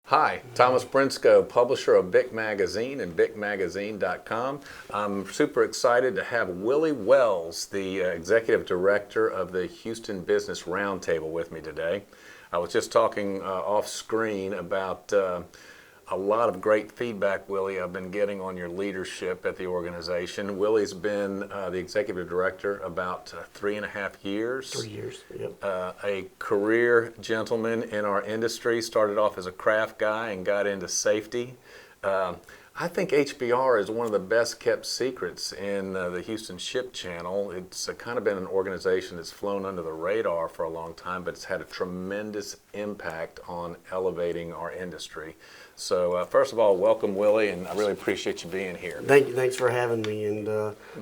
Hi, Thomas Brinsko, publisher of BIC Magazine and BICmagazine.com. I'm super excited to have Willie Wells, the Executive Director of the Houston Business Roundtable, with me today. I was just talking off screen about a lot of great feedback, Willie, I've been getting on your leadership at the organization. Willie's been the Executive Director about 3.5 years. 3 years, yep. A career gentleman in our industry, started off as a craft guy and got into safety. I think HBR is one of the best kept secrets in the Houston Ship Channel. It's kind of been an organization that's flown under the radar for a long time, but it's had a tremendous impact on elevating our industry. So first of all, welcome, Willie, and I really appreciate you being here. Thank you. Thanks for having me. And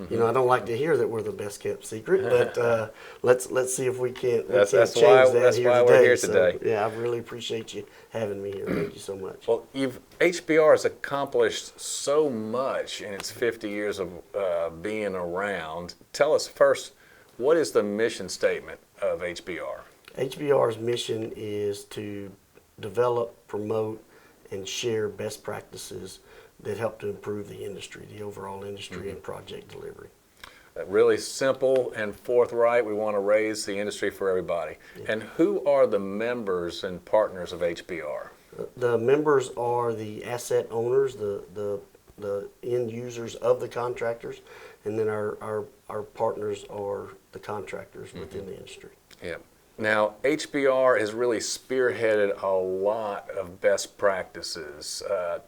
you know, I don't like to hear that we're the best kept secret, but let's see if we can't That's change why today. we're here today. So, yeah, I really appreciate you having me here. Thank you so much. Well, HBR has accomplished so much in its 50 years of being around. Tell us first, what is the mission statement of HBR? HBR's mission is to develop, promote, and share best practices that help to improve the industry, the overall industry and project delivery. Really simple and forthright. We want to raise the industry for everybody. Yeah. And who are the members and partners of HBR? The members are the asset owners, the end users of the contractors, and then our partners are the contractors within the industry. Yeah. Now, HBR has really spearheaded a lot of best practices.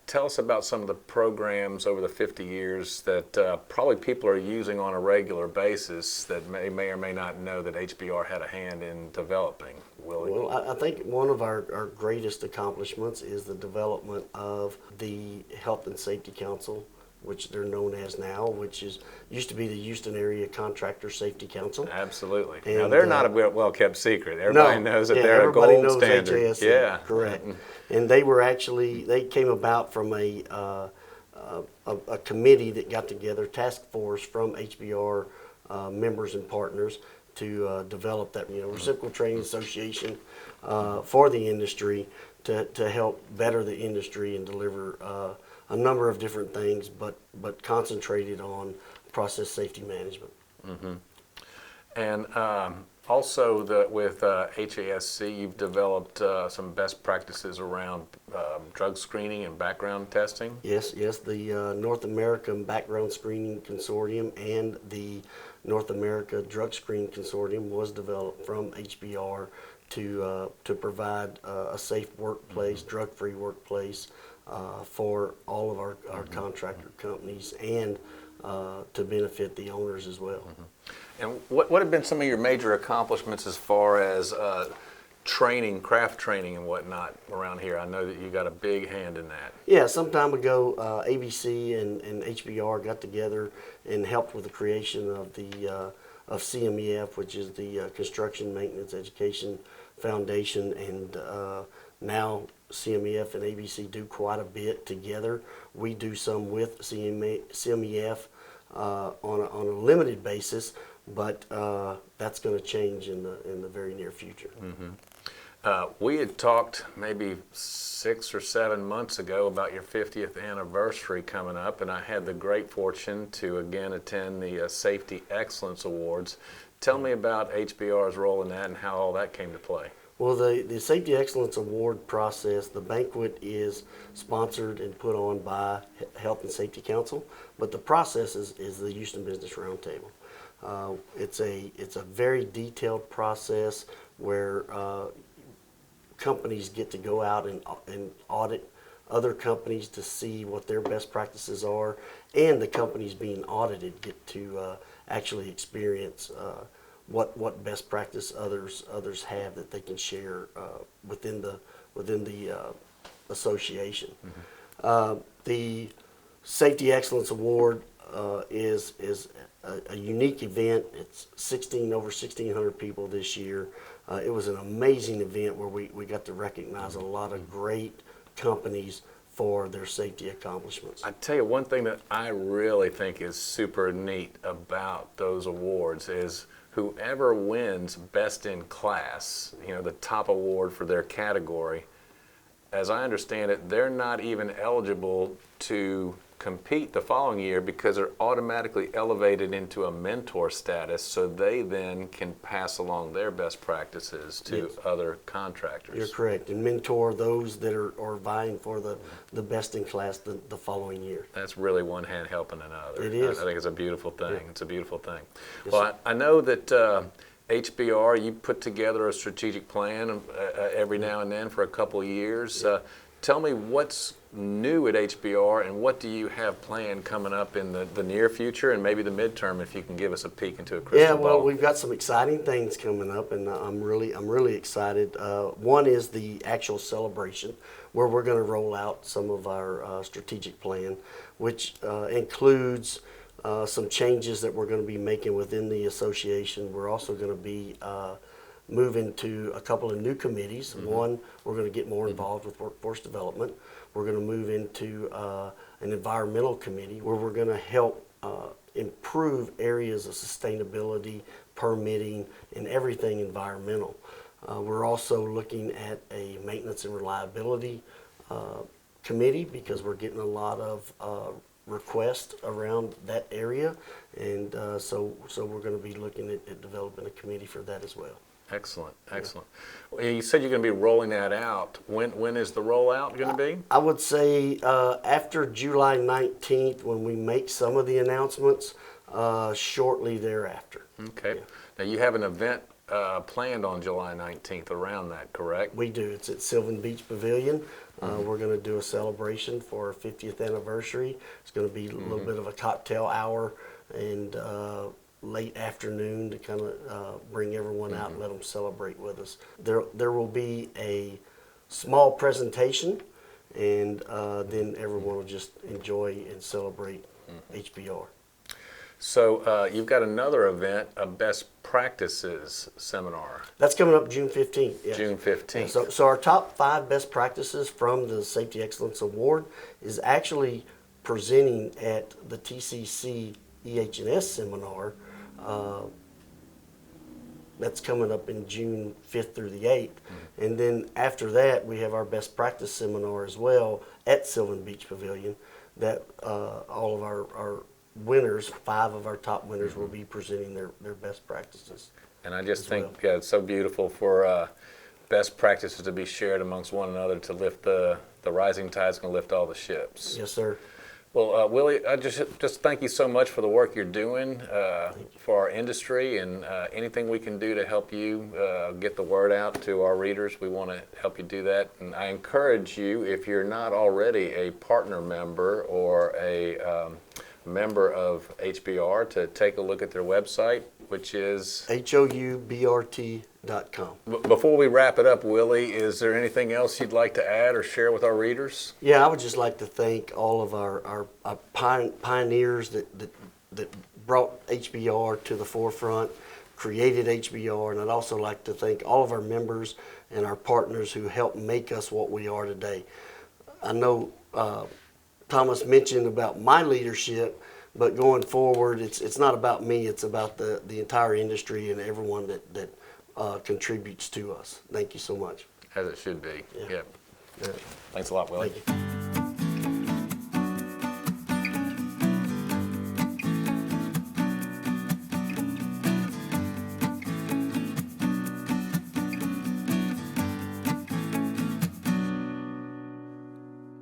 Tell us about some of the programs over the 50 years that probably people are using on a regular basis that may or may not know that HBR had a hand in developing. Willie? Well, I think one of our greatest accomplishments is the development of the Health and Safety Council, which they're known as now, which used to be the Houston Area Contractor Safety Council. Absolutely. And, now they're not a well-kept secret. Everybody knows that they're a gold standard. HASC, yeah, correct. And they came about from a committee that got together, task force from HBR members and partners to develop that reciprocal training association for the industry to help better the industry and deliver a number of different things, but concentrated on process safety management. Mm-hmm. And also with HASC, you've developed some best practices around drug screening and background testing? Yes. The North American Background Screening Consortium and the North America Drug Screen Consortium was developed from HBR to provide a safe workplace, drug-free workplace for all of our contractor companies and to benefit the owners as well. Mm-hmm. And what have been some of your major accomplishments as far as training, craft training and whatnot around here? I know that you got a big hand in that. Yeah, some time ago, ABC and HBR got together and helped with the creation of the of CMEF, which is the Construction Maintenance Education Foundation, and now CMEF and ABC do quite a bit together. We do some with CMEF on a limited basis, but that's going to change in the very near future. Mm-hmm. We had talked maybe 6 or 7 months ago about your 50th anniversary coming up, and I had the great fortune to again attend the Safety Excellence Awards. Tell me about HBR's role in that and how all that came to play. Well, the Safety Excellence Award process, the banquet is sponsored and put on by Health and Safety Council, but the process is the Houston Business Roundtable. It's a very detailed process where companies get to go out and audit other companies to see what their best practices are, and the companies being audited get to actually experience what best practice others have that they can share within the association. Mm-hmm. The Safety Excellence Award is a unique event. It's over 1,600 people this year. It was an amazing event where we got to recognize a lot of great companies for their safety accomplishments. I tell you, one thing that I really think is super neat about those awards is whoever wins best in class, the top award for their category, as I understand it, they're not even eligible to compete the following year because they're automatically elevated into a mentor status, so they then can pass along their best practices to other contractors. You're correct, and mentor those that are vying for the best in class the following year. That's really one hand helping another. It is. I think it's a beautiful thing. It's a beautiful thing. Yes, Well, I know that HBR, you put together a strategic plan every now and then for a couple of years. Tell me what's new at HBR and what do you have planned coming up in the near future and maybe the midterm, if you can give us a peek into a crystal ball. Yeah, well, we've got some exciting things coming up, and I'm really excited. One is the actual celebration, where we're going to roll out some of our strategic plan, which includes some changes that we're going to be making within the association. We're also going to be moving to a couple of new committees. One, we're going to get more involved with workforce development. We're going to move into an environmental committee where we're going to help improve areas of sustainability, permitting, and everything environmental. We're also looking at a maintenance and reliability committee because we're getting a lot of requests around that area, and so we're going to be looking at developing a committee for that as well. Excellent, excellent. Well, you said you're going to be rolling that out. When is the rollout going to be? I would say after July 19th, when we make some of the announcements, shortly thereafter. Okay. Now you have an event planned on July 19th around that, correct? We do. It's at Sylvan Beach Pavilion. We're going to do a celebration for our 50th anniversary. It's going to be a little bit of a cocktail hour and late afternoon to kind of bring everyone out and let them celebrate with us. There will be a small presentation, and then everyone will just enjoy and celebrate HBR. So you've got another event, a best practices seminar. That's coming up June 15th. Yes. June 15th. Yeah, so our top 5 best practices from the Safety Excellence Award is actually presenting at the TCC EH&S seminar. That's coming up in June 5th through the 8th. And then after that, we have our best practice seminar as well at Sylvan Beach Pavilion that all of our winners, 5 of our top winners, will be presenting their best practices. And I just think, yeah, it's so beautiful for best practices to be shared amongst one another to lift the rising tide's going to lift all the ships. Yes, sir. Well, Willie, I just thank you so much for the work you're doing for our industry, and anything we can do to help you get the word out to our readers, we want to help you do that. And I encourage you, if you're not already a partner member or a member of HBR, to take a look at their website, which is HOUBRT.com. Before we wrap it up, Willie, is there anything else you'd like to add or share with our readers? Yeah, I would just like to thank all of our pioneers that brought HBR to the forefront, created HBR, and I'd also like to thank all of our members and our partners who helped make us what we are today. I know Thomas mentioned about my leadership, but going forward, it's not about me, it's about the entire industry and everyone that contributes to us. Thank you so much. As it should be. Yeah. Thanks a lot, Willie. Thank you.